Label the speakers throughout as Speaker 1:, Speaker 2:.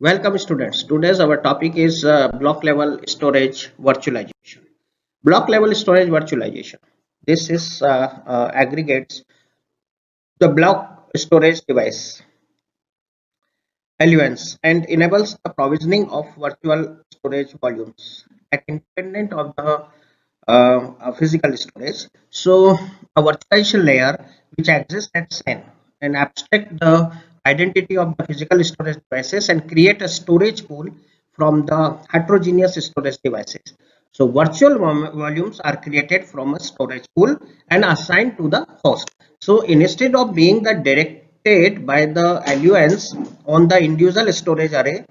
Speaker 1: Welcome students. Today's our topic is block level storage virtualization. Block level storage virtualization. This is aggregates the block storage device elements and enables the provisioning of virtual storage volumes at independent of the physical storage. So a virtualization layer which exists at SAN and abstract the identity of the physical storage devices and create a storage pool from the heterogeneous storage devices. So virtual volumes are created from a storage pool and assigned to the host. So instead of being the directed by the LUNs on the individual storage array,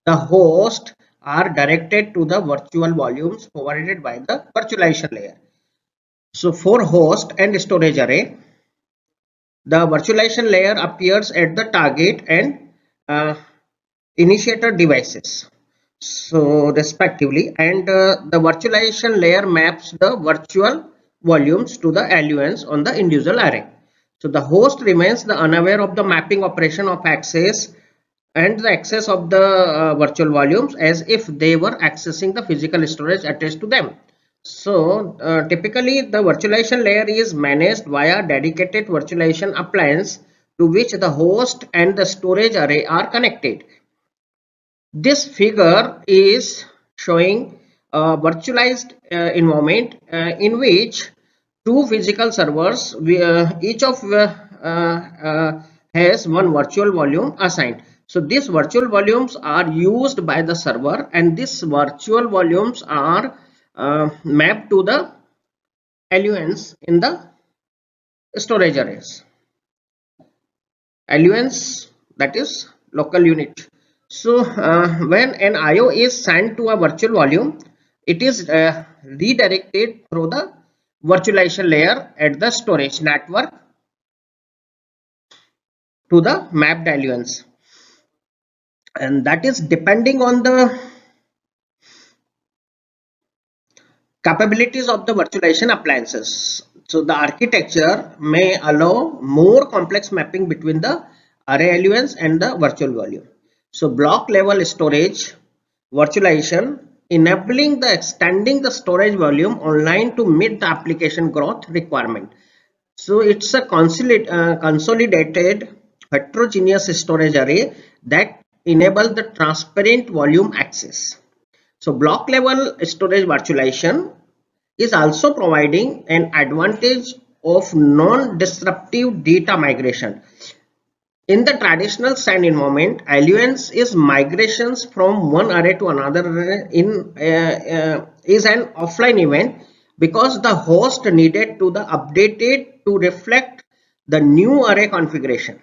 Speaker 1: the host are directed to the virtual volumes provided by the virtualization layer. So for host and storage array, the virtualization layer appears at the target and initiator devices. So respectively, and the virtualization layer maps the virtual volumes to the LUNs on the individual array. So the host remains the unaware of the mapping operation of access and the access of the virtual volumes as if they were accessing the physical storage attached to them. So typically the virtualization layer is managed via dedicated virtualization appliance to which the host and the storage array are connected. This figure is showing a virtualized environment in which two physical servers, each of has one virtual volume assigned. So these virtual volumes are used by the server, and these virtual volumes are mapped to the LUNs in the storage arrays. LUNs, that is local unit. So when an IO is sent to a virtual volume, it is redirected through the virtualization layer at the storage network to the mapped LUNs, and that is depending on the capabilities of the virtualization appliances. So the architecture may allow more complex mapping between the array LUNs and the virtual volume. So block level storage virtualization enabling the extending the storage volume online to meet the application growth requirement. So it's a consolidated heterogeneous storage array that enable the transparent volume access. So block level storage virtualization is also providing an advantage of non-disruptive data migration. In the traditional SAN environment, LUNs is migrations from one array to another array is an offline event because the host needed to the updated to reflect the new array configuration.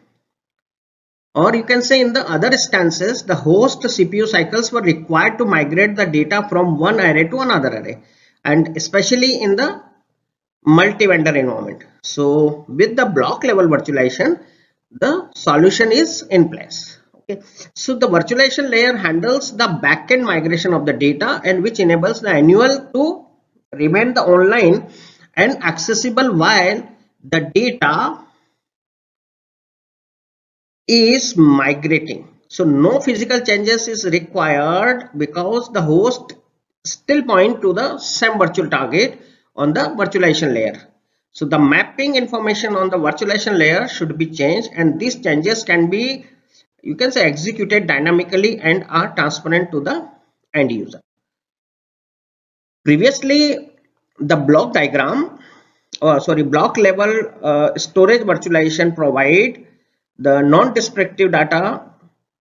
Speaker 1: Or you can say in the other instances, the host CPU cycles were required to migrate the data from one array to another array, and especially in the multi-vendor environment. So with the block level virtualization, the solution is in place. Okay. So the virtualization layer handles the backend migration of the data, and which enables the annual to remain the online and accessible while the data is migrating. So no physical changes is required because the host still point to the same virtual target on the virtualization layer. So the mapping information on the virtualization layer should be changed, and these changes can be, you can say, executed dynamically and are transparent to the end user. Previously, the block diagram, block level storage virtualization provide the non-destructive data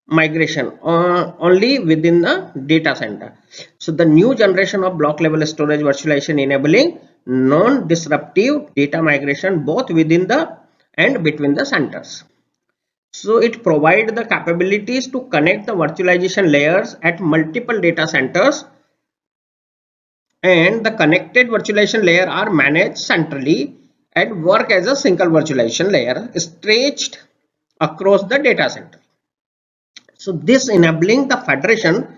Speaker 1: migration only within the data center. So the new generation of block level storage virtualization enabling non-disruptive data migration both within the and between the centers. So it provides the capabilities to connect the virtualization layers at multiple data centers, and the connected virtualization layer are managed centrally and work as a single virtualization layer stretched across the data center. So this enabling the federation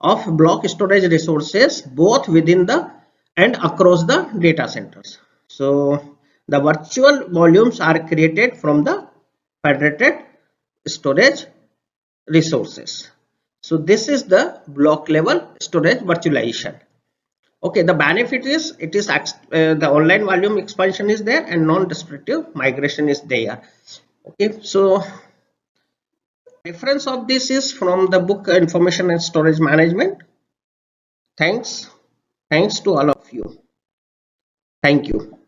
Speaker 1: of block storage resources both within the and across the data centers. So the virtual volumes are created from the federated storage resources. So this is the block level storage virtualization. Okay, the benefit is the online volume expansion is there and non-destructive migration is there. Okay, so reference of this is from the book Information and Storage Management. Thanks to all of you. Thank you.